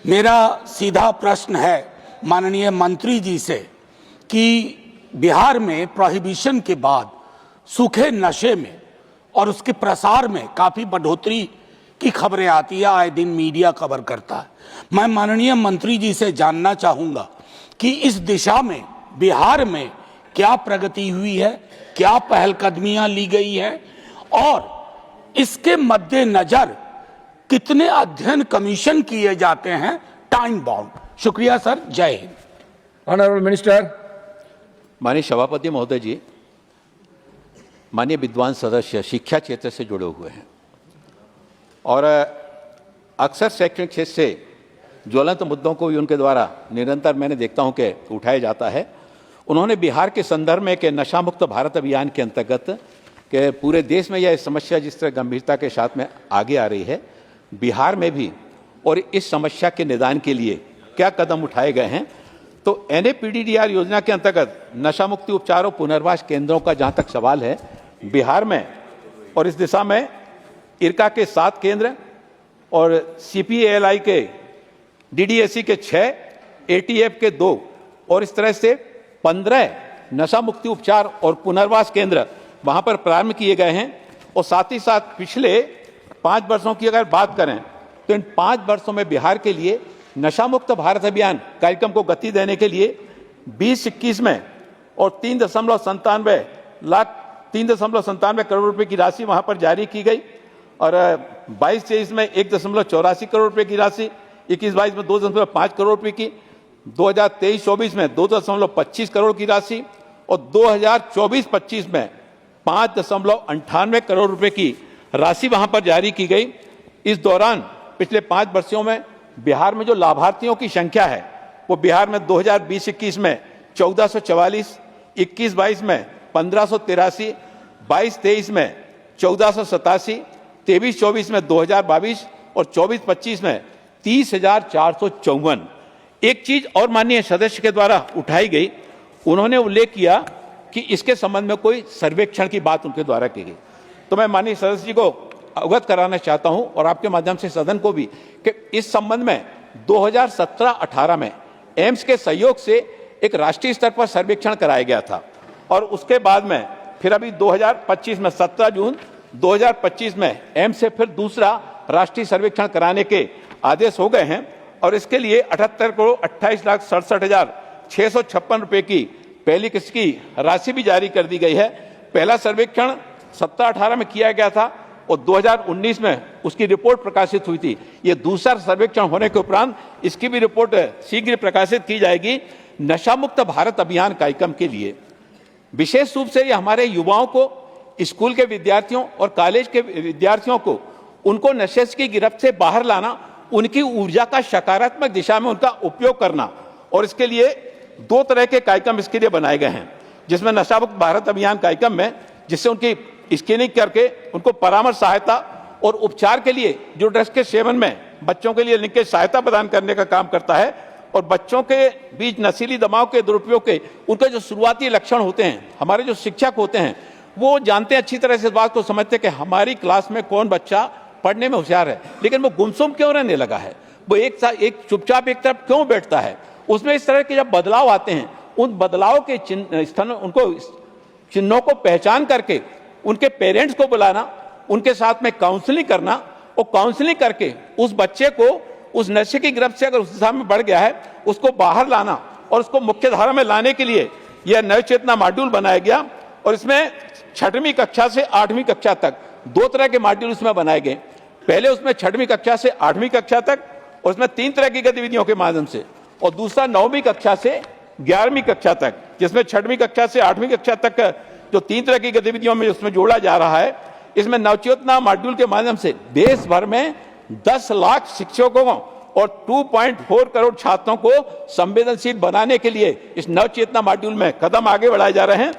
मेरा सीधा प्रश्न है माननीय मंत्री जी से कि बिहार में प्रोहिबिशन के बाद सूखे नशे में और उसके प्रसार में काफ़ी बढ़ोतरी की खबरें आती है, आए दिन मीडिया कवर करता है। मैं माननीय मंत्री जी से जानना चाहूँगा कि इस दिशा में बिहार में क्या प्रगति हुई है, क्या पहलकदमियाँ ली गई है और इसके मद्देनजर कितने अध्ययन कमीशन किए जाते हैं टाइम बाउंड। शुक्रिया सर, जय हिंद। Honourable minister. माननीय सभापति महोदय जी, माननीय विद्वान सदस्य शिक्षा क्षेत्र से जुड़े हुए हैं और अक्सर शैक्षणिक क्षेत्र से ज्वलंत मुद्दों को भी उनके द्वारा निरंतर मैंने देखता हूं कि उठाया जाता है। उन्होंने बिहार के संदर्भ में कि नशा मुक्त भारत अभियान के अंतर्गत कि पूरे देश में यह समस्या जिस तरह गंभीरता के साथ में आगे आ रही है, बिहार में भी और इस समस्या के निदान के लिए क्या कदम उठाए गए हैं। तो NAPDDR योजना के अंतर्गत नशा मुक्ति उपचार और पुनर्वास केंद्रों का जहां तक सवाल है, बिहार में और इस दिशा में इरका के 7 केंद्र और CPALI के DDSE के 6, ATF के 2 और इस तरह से 15 नशा मुक्ति उपचार और पुनर्वास केंद्र वहां पर प्रारंभ किए गए हैं। और साथ ही साथ पिछले 5 वर्षों की अगर बात करें तो इन 5 वर्षों में बिहार के लिए नशा मुक्त भारत अभियान कार्यक्रम को गति देने के लिए 20-21 में और 3.97 करोड़ रुपए की राशि वहां पर जारी की गई और 22-23 में 1.84 करोड़ रुपए की राशि, 21-22 में 2.5 करोड़ रुपए की, 2023-24 में 2.25 करोड़ की राशि और 2024-25 में 5.98 करोड़ रुपए की राशि वहां पर जारी की गई। इस दौरान पिछले 5 वर्षों में बिहार में जो लाभार्थियों की संख्या है वो बिहार में 2020-21 में 1444, 21-22 में 1583, 22-23 में 1487, 23-24 में 2022 और 24-25 में 30,454। एक चीज और माननीय सदस्य के द्वारा उठाई गई, उन्होंने उल्लेख किया कि इसके संबंध में कोई सर्वेक्षण की बात उनके द्वारा की गई। तो मैं माननीय सदस्य जी को अवगत कराना चाहता हूं और आपके माध्यम से सदन को भी कि इस संबंध में 2017-18 में एम्स के सहयोग से एक राष्ट्रीय स्तर पर सर्वेक्षण कराया गया था और उसके बाद में फिर अभी 2025 में 17 जून 2025 में एम्स से फिर दूसरा राष्ट्रीय सर्वेक्षण कराने के आदेश हो गए हैं और इसके लिए 78,28,67,656 रुपए की पहली किस्त की राशि भी जारी कर दी गई है। पहला सर्वेक्षण 17-18 में किया गया था और 2019 में उसकी रिपोर्ट प्रकाशित हुई थी। ये दूसरा सर्वेक्षण होने के उपरांत इसकी भी रिपोर्ट शीघ्र प्रकाशित की जाएगी। नशा मुक्त भारत अभियान कार्यक्रम के लिए विशेष रूप से ये हमारे युवाओं को, स्कूल के विद्यार्थियों और कॉलेज के विद्यार्थियों को उनको नशे की गिरफ्त से बाहर लाना, उनकी ऊर्जा का सकारात्मक दिशा में उनका उपयोग करना और इसके लिए 2 तरह के कार्यक्रम इसके लिए बनाए गए हैं, जिसमें नशा मुक्त भारत अभियान कार्यक्रम में जिससे उनकी स्क्रीनिंग करके उनको परामर्श सहायता और उपचार के लिए जो ड्रग्स के सेवन में बच्चों के लिए लिंकेज सहायता प्रदान करने का काम करता है और बच्चों के बीच नशीली दवाओं के दुरुपयोग के उनके जो शुरुआती लक्षण होते हैं, हमारे जो शिक्षक होते हैं वो जानते हैं, अच्छी तरह से इस बात को समझते हैं कि हमारी क्लास में कौन बच्चा पढ़ने में होशियार है लेकिन वो गुमसुम क्यों रहने लगा है, वो एक चुपचाप एक तरफ क्यों बैठता है। उसमें इस तरह के जब बदलाव आते हैं, उन बदलाव के चिन्हों को पहचान करके उनके पेरेंट्स को बुलाना, उनके साथ में काउंसलिंग करना और काउंसलिंग करके उस बच्चे को उस नशे की गिरफ्त से अगर उस दिशा में बढ़ गया है उसको बाहर लाना और उसको मुख्य धारा में लाने के लिए यह नव चेतना मॉड्यूल बनाया गया और इसमें 6वीं कक्षा से 8वीं कक्षा तक 2 तरह के मॉड्यूल उसमें बनाए गए। पहले उसमें 6वीं कक्षा से 8वीं कक्षा तक और उसमें 3 तरह की गतिविधियों के माध्यम से और दूसरा 9वीं कक्षा से 11वीं कक्षा तक, जिसमें 6वीं कक्षा से 8वीं कक्षा तक जो 3 तरह की गतिविधियों में उसमें जोड़ा जा रहा है। इसमें नवचेतना मॉड्यूल के माध्यम से देश भर में 10 लाख शिक्षकों और 2.4 करोड़ छात्रों को संवेदनशील बनाने के लिए इस नवचेतना मॉड्यूल में कदम आगे बढ़ाए जा रहे हैं।